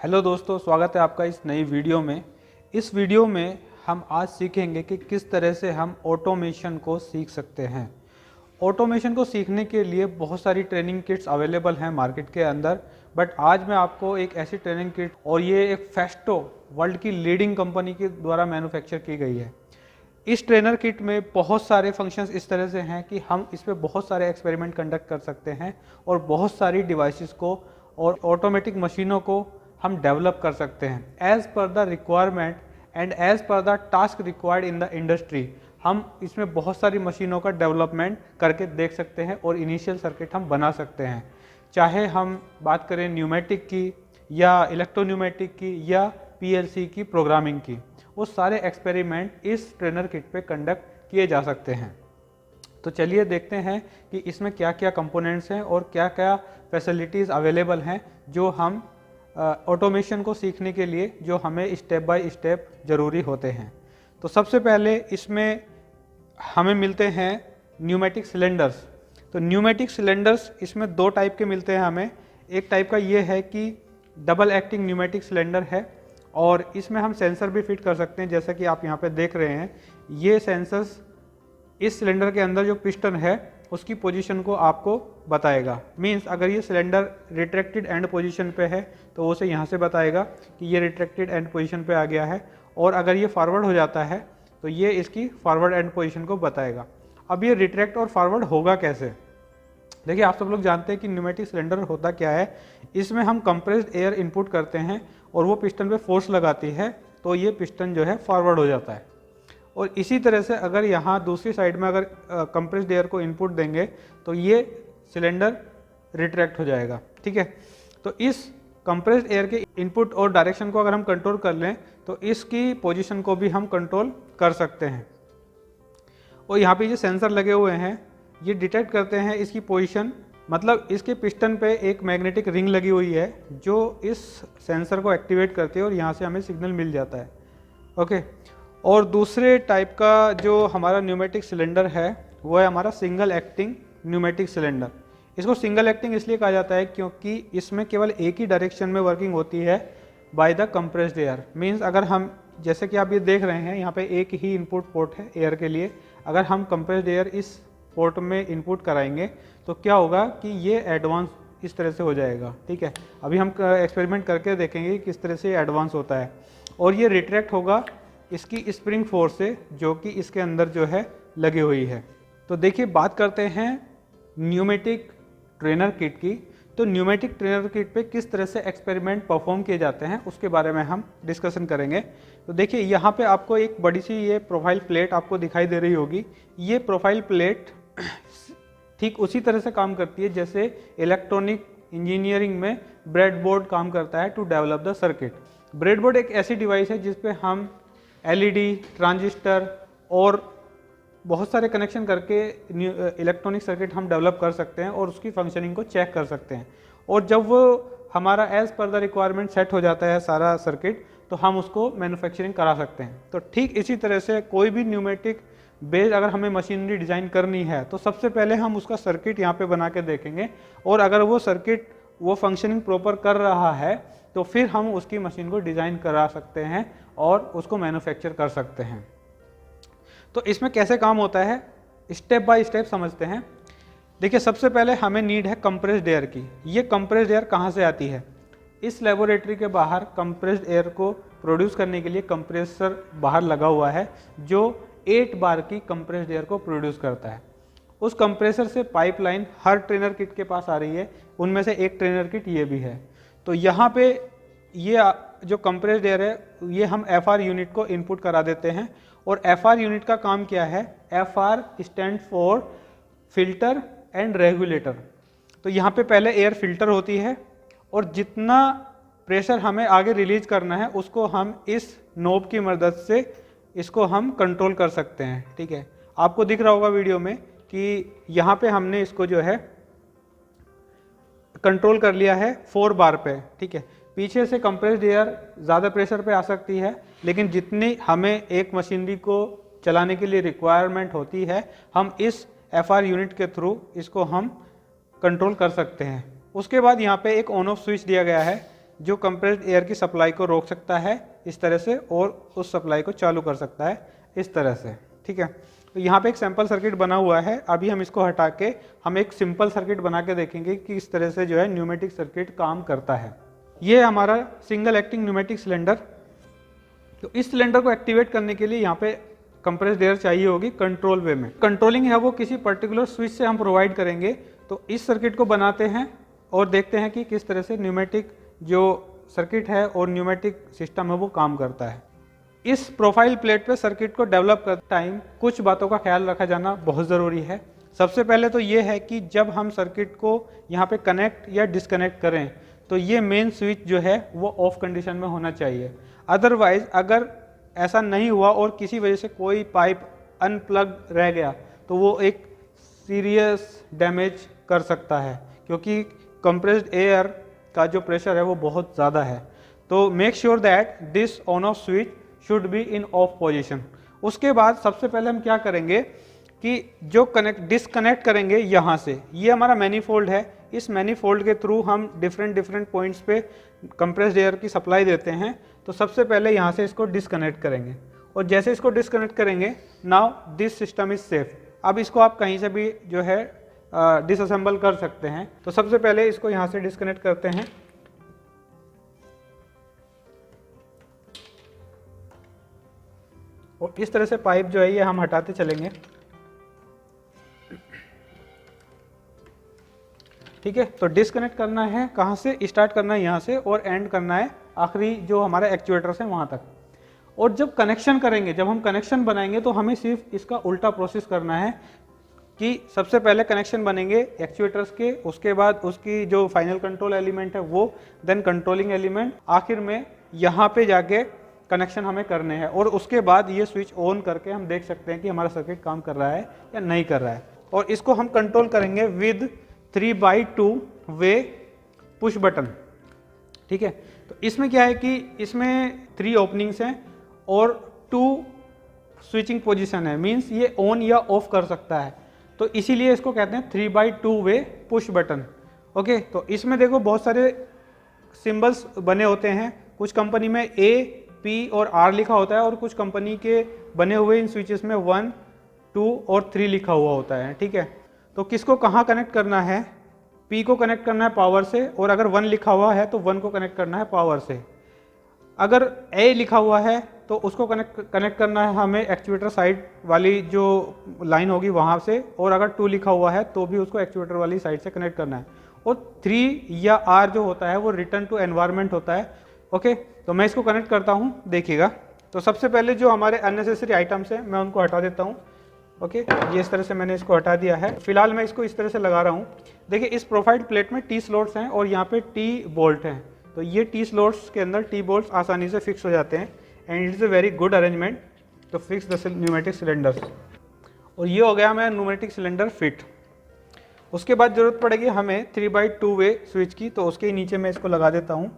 Hello दोस्तों, स्वागत है आपका इस नई वीडियो में। इस वीडियो में हम आज सीखेंगे कि किस तरह से हम ऑटोमेशन को सीख सकते हैं। ऑटोमेशन को सीखने के लिए बहुत सारी ट्रेनिंग किट्स अवेलेबल हैं मार्केट के अंदर, बट आज मैं आपको एक ऐसी ट्रेनिंग किट, और ये एक फेस्टो वर्ल्ड की लीडिंग कंपनी के द्वारा मैन्युफैक्चर की गई है। इस ट्रेनर किट में बहुत सारे फंक्शंस इस तरह से हैं कि हम इस पर बहुत सारे एक्सपेरिमेंट कंडक्ट कर सकते हैं और बहुत सारी डिवाइसेस को और ऑटोमेटिक मशीनों को हम डेवलप कर सकते हैं as per the requirement and as per the task required in the industry. हम इसमें बहुत सारी मशीनों का डेवलपमेंट करके देख सकते हैं और इनिशियल सर्किट हम बना सकते हैं, चाहे हम बात करें न्यूमेटिक की या इलेक्ट्रोन्यूमेटिक की या पीएलसी की प्रोग्रामिंग की। वो सारे एक्सपेरिमेंट इस ट्रेनर किट पे कंडक्ट किए जा सकते हैं। तो चलिए देखते हैं कि इसमें क्या क्या कंपोनेंट्स हैं और क्या क्या फैसिलिटीज़ अवेलेबल हैं जो हम ऑटोमेशन को सीखने के लिए जो हमें स्टेप बाय स्टेप ज़रूरी होते हैं। तो सबसे पहले इसमें हमें मिलते हैं न्यूमेटिक सिलेंडर्स। तो न्यूमेटिक सिलेंडर्स इसमें दो टाइप के मिलते हैं हमें। एक टाइप का ये है कि डबल एक्टिंग न्यूमेटिक सिलेंडर है और इसमें हम सेंसर भी फिट कर सकते हैं, जैसा कि आप यहाँ पे देख रहे हैं। ये सेंसर्स इस सिलेंडर के अंदर जो पिस्टन है उसकी पोजीशन को आपको बताएगा। मींस अगर ये सिलेंडर रिट्रैक्टेड एंड पोजीशन पे है तो उसे यहाँ से बताएगा कि ये रिट्रैक्टेड एंड पोजीशन पे आ गया है, और अगर ये फॉरवर्ड हो जाता है तो ये इसकी फॉरवर्ड एंड पोजीशन को बताएगा। अब ये रिट्रैक्ट और फॉरवर्ड होगा कैसे? देखिए, आप सब लोग जानते हैं कि न्यूमेटिक सिलेंडर होता क्या है। इसमें हम कंप्रेस्ड एयर इनपुट करते हैं और वो पिस्टन पे फोर्स लगाती है तो ये पिस्टन जो है फॉरवर्ड हो जाता है। और इसी तरह से अगर यहाँ दूसरी साइड में अगर कंप्रेस्ड एयर को इनपुट देंगे तो ये सिलेंडर रिट्रैक्ट हो जाएगा। ठीक है, तो इस कंप्रेस्ड एयर के इनपुट और डायरेक्शन को अगर हम कंट्रोल कर लें तो इसकी पोजीशन को भी हम कंट्रोल कर सकते हैं। और यहाँ पे ये सेंसर लगे हुए हैं, ये डिटेक्ट करते हैं इसकी पोजीशन। मतलब इसके पिस्टन पे एक मैग्नेटिक रिंग लगी हुई है जो इस सेंसर को एक्टिवेट करती है और यहाँ से हमें सिग्नल मिल जाता है। ओके, और दूसरे टाइप का जो हमारा न्यूमेटिक सिलेंडर है वो है हमारा सिंगल एक्टिंग न्यूमेटिक सिलेंडर। इसको सिंगल एक्टिंग इसलिए कहा जाता है क्योंकि इसमें केवल एक ही डायरेक्शन में वर्किंग होती है by the compressed air. Means अगर हम, जैसे कि आप ये देख रहे हैं, यहाँ पे एक ही इनपुट पोर्ट है एयर के लिए। अगर हम कंप्रेस्ड एयर इस पोर्ट में इनपुट कराएंगे तो क्या होगा कि ये एडवांस इस तरह से हो जाएगा। ठीक है, अभी हम एक्सपेरिमेंट करके देखेंगे किस तरह से एडवांस होता है। और ये रिट्रैक्ट होगा इसकी स्प्रिंग फोर्स से जो कि इसके अंदर जो है लगी हुई है। तो देखिए, बात करते हैं न्यूमेटिक ट्रेनर किट की। तो न्यूमेटिक ट्रेनर किट पे किस तरह से एक्सपेरिमेंट परफॉर्म किए जाते हैं उसके बारे में हम डिस्कशन करेंगे। तो देखिए, यहाँ पे आपको एक बड़ी सी ये प्रोफाइल प्लेट आपको दिखाई दे रही होगी। ये प्रोफाइल प्लेट ठीक उसी तरह से काम करती है जैसे इलेक्ट्रॉनिक इंजीनियरिंग में ब्रेडबोर्ड काम करता है to develop the circuit. Breadboard एक ऐसी डिवाइस है जिसपे हम एलईडी, ट्रांजिस्टर और बहुत सारे कनेक्शन करके इलेक्ट्रॉनिक सर्किट हम डेवलप कर सकते हैं और उसकी फंक्शनिंग को चेक कर सकते हैं। और जब वो हमारा as per the requirement set हो जाता है सारा सर्किट, तो हम उसको मैन्युफैक्चरिंग करा सकते हैं। तो ठीक इसी तरह से कोई भी न्यूमेटिक बेस अगर हमें मशीनरी डिज़ाइन करनी है तो सबसे पहले हम उसका सर्किट यहाँ पे बना के देखेंगे, और अगर वो सर्किट वो फंक्शनिंग प्रॉपर कर रहा है तो फिर हम उसकी मशीन को डिज़ाइन करा सकते हैं और उसको मैन्युफैक्चर कर सकते हैं। तो इसमें कैसे काम होता है स्टेप बाय स्टेप समझते हैं। देखिए, सबसे पहले हमें नीड है कंप्रेस्ड एयर की। ये कंप्रेस्ड एयर कहाँ से आती है? इस लेबोरेटरी के बाहर कंप्रेस्ड एयर को प्रोड्यूस करने के लिए कंप्रेसर बाहर लगा हुआ है जो 8 बार की कंप्रेस्ड एयर को प्रोड्यूस करता है। उस कंप्रेसर से पाइपलाइन हर ट्रेनर किट के पास आ रही है, उनमें से एक ट्रेनर किट ये भी है। तो यहाँ पे ये जो कंप्रेस्ड एयर है ये हम एफआर यूनिट को इनपुट करा देते हैं। और एफआर यूनिट का काम क्या है? FR stand for filter and regulator. तो यहाँ पे पहले एयर फिल्टर होती है और जितना प्रेशर हमें आगे रिलीज करना है उसको हम इस नोब की मदद से इसको हम कंट्रोल कर सकते हैं। ठीक है, आपको दिख रहा होगा वीडियो में कि यहाँ पे हमने इसको जो है कंट्रोल कर लिया है 4 बार पे। ठीक है, पीछे से कंप्रेस्ड एयर ज़्यादा प्रेशर पे आ सकती है, लेकिन जितनी हमें एक मशीनरी को चलाने के लिए रिक्वायरमेंट होती है हम इस एफआर यूनिट के थ्रू इसको हम कंट्रोल कर सकते हैं। उसके बाद यहाँ पे एक ऑन ऑफ स्विच दिया गया है जो कंप्रेस्ड एयर की सप्लाई को रोक सकता है इस तरह से, और उस सप्लाई को चालू कर सकता है इस तरह से। ठीक है, तो यहाँ पे एक सैंपल सर्किट बना हुआ है। अभी हम इसको हटा के हम एक सिंपल सर्किट बना के देखेंगे कि इस तरह से जो है न्यूमेटिक सर्किट काम करता है। ये हमारा सिंगल एक्टिंग न्यूमेटिक सिलेंडर। तो इस सिलेंडर को एक्टिवेट करने के लिए यहाँ पे कंप्रेस्ड एयर चाहिए होगी कंट्रोल वे में। कंट्रोलिंग है वो किसी पर्टिकुलर स्विच से हम प्रोवाइड करेंगे। तो इस सर्किट को बनाते हैं और देखते हैं कि किस तरह से न्यूमेटिक जो सर्किट है और न्यूमेटिक सिस्टम है वो काम करता है। इस प्रोफाइल प्लेट पे सर्किट को डेवलप करते टाइम कुछ बातों का ख्याल रखा जाना बहुत ज़रूरी है। सबसे पहले तो ये है कि जब हम सर्किट को यहाँ पे कनेक्ट या डिसकनेक्ट करें तो ये मेन स्विच जो है वो ऑफ कंडीशन में होना चाहिए। अदरवाइज अगर ऐसा नहीं हुआ और किसी वजह से कोई पाइप अनप्लग रह गया तो वो एक सीरियस डैमेज कर सकता है, क्योंकि कंप्रेस्ड एयर का जो प्रेशर है वो बहुत ज़्यादा है। तो make sure that this on off switch should be in of position. उसके बाद सबसे पहले हम क्या करेंगे कि जो डिसकनेक्ट करेंगे यहाँ से, ये हमारा मैनीफोल्ड है, इस मैनीफोल्ड के थ्रू हम डिफरेंट पॉइंट्स पे कंप्रेस्ड एयर की सप्लाई देते हैं। तो सबसे पहले यहाँ से इसको डिसकनेक्ट करेंगे, और जैसे इसको डिसकनेक्ट करेंगे now this system is safe. अब इसको आप कहीं से भी जो है डिसअसेंबल कर सकते हैं। तो सबसे पहले इसको यहाँ से डिसकनेक्ट करते हैं। और इस तरह से पाइप जो है ये हम हटाते चलेंगे। ठीक है, तो डिसकनेक्ट करना है कहाँ से, स्टार्ट करना है यहाँ से और एंड करना है आखिरी जो हमारा एक्चुएटर्स है वहाँ तक। और जब कनेक्शन करेंगे, जब हम कनेक्शन बनाएंगे तो हमें सिर्फ इसका उल्टा प्रोसेस करना है कि सबसे पहले कनेक्शन बनेंगे एक्चुएटर्स के, उसके बाद उसकी जो फाइनल कंट्रोल एलिमेंट है वो, देन कंट्रोलिंग एलिमेंट, आखिर में यहाँ पे जाके कनेक्शन हमें करने हैं। और उसके बाद ये स्विच ऑन करके हम देख सकते हैं कि हमारा सर्किट काम कर रहा है या नहीं कर रहा है। और इसको हम कंट्रोल करेंगे विद 3/2 वे पुश बटन। ठीक है, तो इसमें क्या है कि इसमें 3 ओपनिंग्स हैं और 2 स्विचिंग पोजीशन है, मींस ये ऑन या ऑफ कर सकता है। तो इसीलिए इसको कहते हैं 3/2 वे पुश बटन। ओके, तो इसमें देखो बहुत सारे सिंबल्स बने होते हैं। कुछ कंपनी में A, P और R लिखा होता है, और कुछ कंपनी के बने हुए इन स्विचेस में 1, 2 और 3 लिखा हुआ होता है। ठीक है, तो किसको कहाँ कनेक्ट करना है, P को कनेक्ट करना है पावर से, और अगर 1 लिखा हुआ है तो 1 को कनेक्ट करना है पावर से। अगर A लिखा हुआ है तो उसको कनेक्ट करना है हमें एक्चुएटर साइड वाली जो लाइन होगी वहाँ से, और अगर 2 लिखा हुआ है तो भी उसको एक्चुएटर वाली साइड से कनेक्ट करना है। और 3 या R जो होता है वो रिटर्न टू एनवायरनमेंट होता है। ओके, तो मैं इसको कनेक्ट करता हूँ, देखिएगा। तो सबसे पहले जो हमारे अननेसेसरी आइटम्स हैं मैं उनको हटा देता हूँ। ओके, ये इस तरह से मैंने इसको हटा दिया है। फिलहाल मैं इसको इस तरह से लगा रहा हूँ। देखिए, इस प्रोफाइल प्लेट में T स्लॉट्स हैं और यहाँ पे T बोल्ट हैं। तो ये T स्लॉट्स के अंदर T बोल्ट्स आसानी से फिक्स हो जाते हैं, and it is a very good arrangement to fix the pneumatic cylinders. और ये हो गया हमें न्यूमेटिक सिलेंडर फिट। उसके बाद ज़रूरत पड़ेगी हमें 3/2 वे स्विच की, तो उसके नीचे मैं इसको लगा देता हूँ।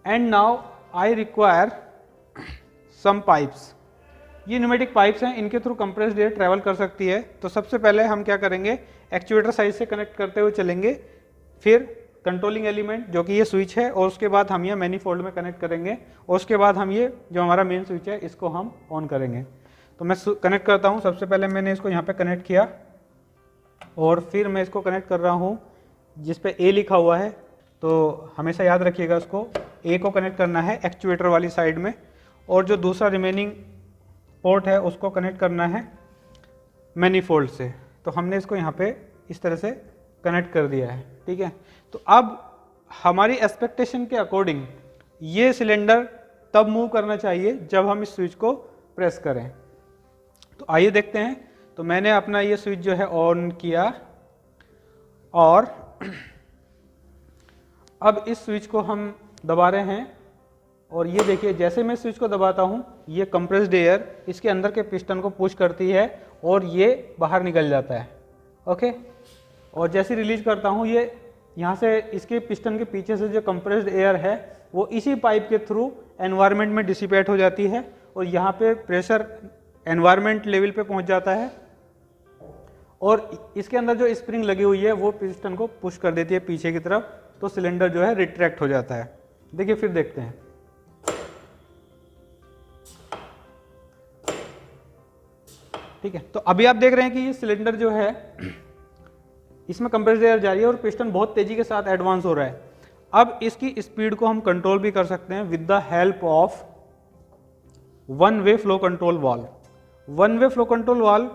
And now I require some pipes. ये न्यूमेटिक पाइप्स हैं, इनके थ्रू कंप्रेस्ड एयर ट्रैवल कर सकती है। तो सबसे पहले हम क्या करेंगे, एक्चुएटर साइड से कनेक्ट करते हुए चलेंगे, फिर कंट्रोलिंग एलिमेंट जो कि ये स्विच है, और उसके बाद हम ये मैनीफोल्ड में कनेक्ट करेंगे, और उसके बाद हम ये जो हमारा मेन स्विच है इसको हम ऑन करेंगे। तो मैं कनेक्ट करता हूँ। सबसे पहले मैंने इसको यहाँ पे कनेक्ट किया, और फिर मैं इसको कनेक्ट कर रहा हूँ जिस पे A लिखा हुआ है। तो हमेशा याद रखिएगा, उसको A को कनेक्ट करना है एक्चुएटर वाली साइड में, और जो दूसरा रिमेनिंग पोर्ट है उसको कनेक्ट करना है मैनीफोल्ड से। तो हमने इसको यहाँ पे इस तरह से कनेक्ट कर दिया है। ठीक है, तो अब हमारी एक्सपेक्टेशन के अकॉर्डिंग ये सिलेंडर तब मूव करना चाहिए जब हम इस स्विच को प्रेस करें। तो आइए देखते हैं। तो मैंने अपना ये स्विच जो है ऑन किया, और अब इस स्विच को हम दबा रहे हैं, और ये देखिए जैसे मैं स्विच को दबाता हूँ ये कंप्रेस्ड एयर इसके अंदर के पिस्टन को पुश करती है और ये बाहर निकल जाता है। ओके, और जैसे रिलीज करता हूँ ये यहाँ से इसके पिस्टन के पीछे से जो कंप्रेस्ड एयर है वो इसी पाइप के थ्रू एनवायरनमेंट में डिसिपेट हो जाती है, और यहाँ पे प्रेशर एनवायरनमेंट लेवल पे पहुँच जाता है, और इसके अंदर जो स्प्रिंग लगी हुई है वो पिस्टन को पुश कर देती है पीछे की तरफ, तो सिलेंडर जो है रिट्रैक्ट हो जाता है। देखिए फिर देखते हैं। ठीक है, तो अभी आप देख रहे हैं कि ये सिलेंडर जो है इसमें कंप्रेस्ड एयर जा रही है और पिस्टन बहुत तेजी के साथ एडवांस हो रहा है। अब इसकी स्पीड को हम कंट्रोल भी कर सकते हैं with the help of one way flow control valve. One way flow control valve,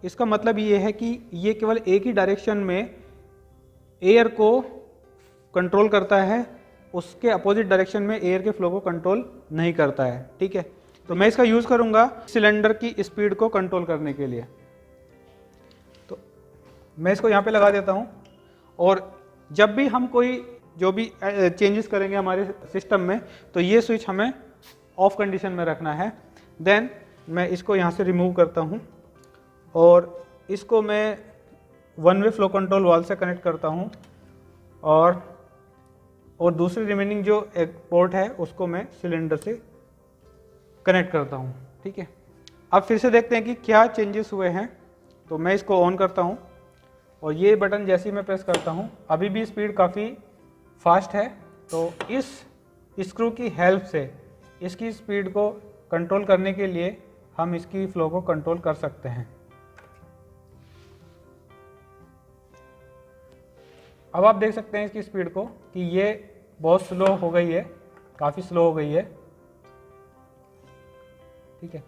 इसका मतलब ये है कि ये केवल एक ही डायरेक्शन में एयर को कंट्रोल करता है, उसके अपोजिट डायरेक्शन में एयर के फ्लो को कंट्रोल नहीं करता है। ठीक है, तो मैं इसका यूज करूंगा सिलेंडर की स्पीड को कंट्रोल करने के लिए। तो मैं इसको यहाँ पे लगा देता हूँ, और जब भी हम कोई जो भी चेंजेस करेंगे हमारे सिस्टम में, तो ये स्विच हमें ऑफ कंडीशन में रखना है। देन मैं इसको यहाँ से रिमूव करता हूँ और इसको मैं one way flow control valve से कनेक्ट करता हूँ, और दूसरी रिमेनिंग जो एक पोर्ट है उसको मैं सिलेंडर से कनेक्ट करता हूँ। ठीक है, अब फिर से देखते हैं कि क्या चेंजेस हुए हैं। तो मैं इसको ऑन करता हूँ और ये बटन जैसे ही मैं प्रेस करता हूँ, अभी भी स्पीड काफ़ी फास्ट है। तो इस स्क्रू की हेल्प से इसकी स्पीड को कंट्रोल करने के लिए हम इसकी फ्लो को कंट्रोल कर सकते हैं। अब आप देख सकते हैं इसकी स्पीड को कि ये बहुत स्लो हो गई है, काफ़ी स्लो हो गई है। ठीक है,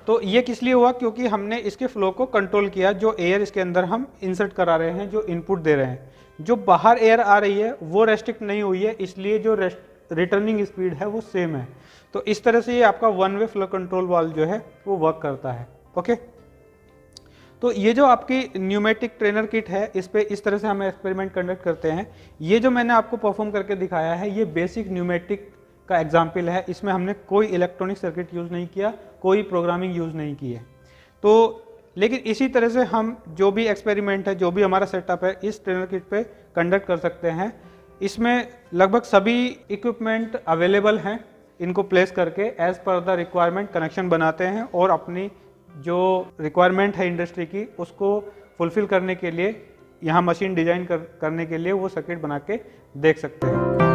तो ये किस लिए हुआ? क्योंकि हमने इसके फ्लो को कंट्रोल किया। जो एयर इसके अंदर हम इंसर्ट करा रहे हैं, जो इनपुट दे रहे हैं, जो बाहर एयर आ रही है वो रेस्ट्रिक्ट नहीं हुई है, इसलिए जो रिटर्निंग स्पीड है वो सेम है। तो इस तरह से ये आपका one way flow control valve जो है वो वर्क करता है। ओके, तो ये जो आपकी न्यूमेटिक ट्रेनर किट है, इस पे इस तरह से हम एक्सपेरिमेंट कंडक्ट करते हैं। ये जो मैंने आपको परफॉर्म करके दिखाया है, ये बेसिक न्यूमेटिक का एग्जाम्पल है। इसमें हमने कोई इलेक्ट्रॉनिक सर्किट यूज़ नहीं किया, कोई प्रोग्रामिंग यूज़ नहीं की है। तो लेकिन इसी तरह से हम जो भी एक्सपेरिमेंट है, जो भी हमारा सेटअप है, इस ट्रेनर किट पे कंडक्ट कर सकते हैं। इसमें लगभग सभी इक्विपमेंट अवेलेबल हैं। इनको प्लेस करके as per the requirement connection बनाते हैं और अपनी जो रिक्वायरमेंट है इंडस्ट्री की, उसको फुलफिल करने के लिए यहाँ मशीन डिजाइन करने के लिए वो सर्किट बना के देख सकते हैं।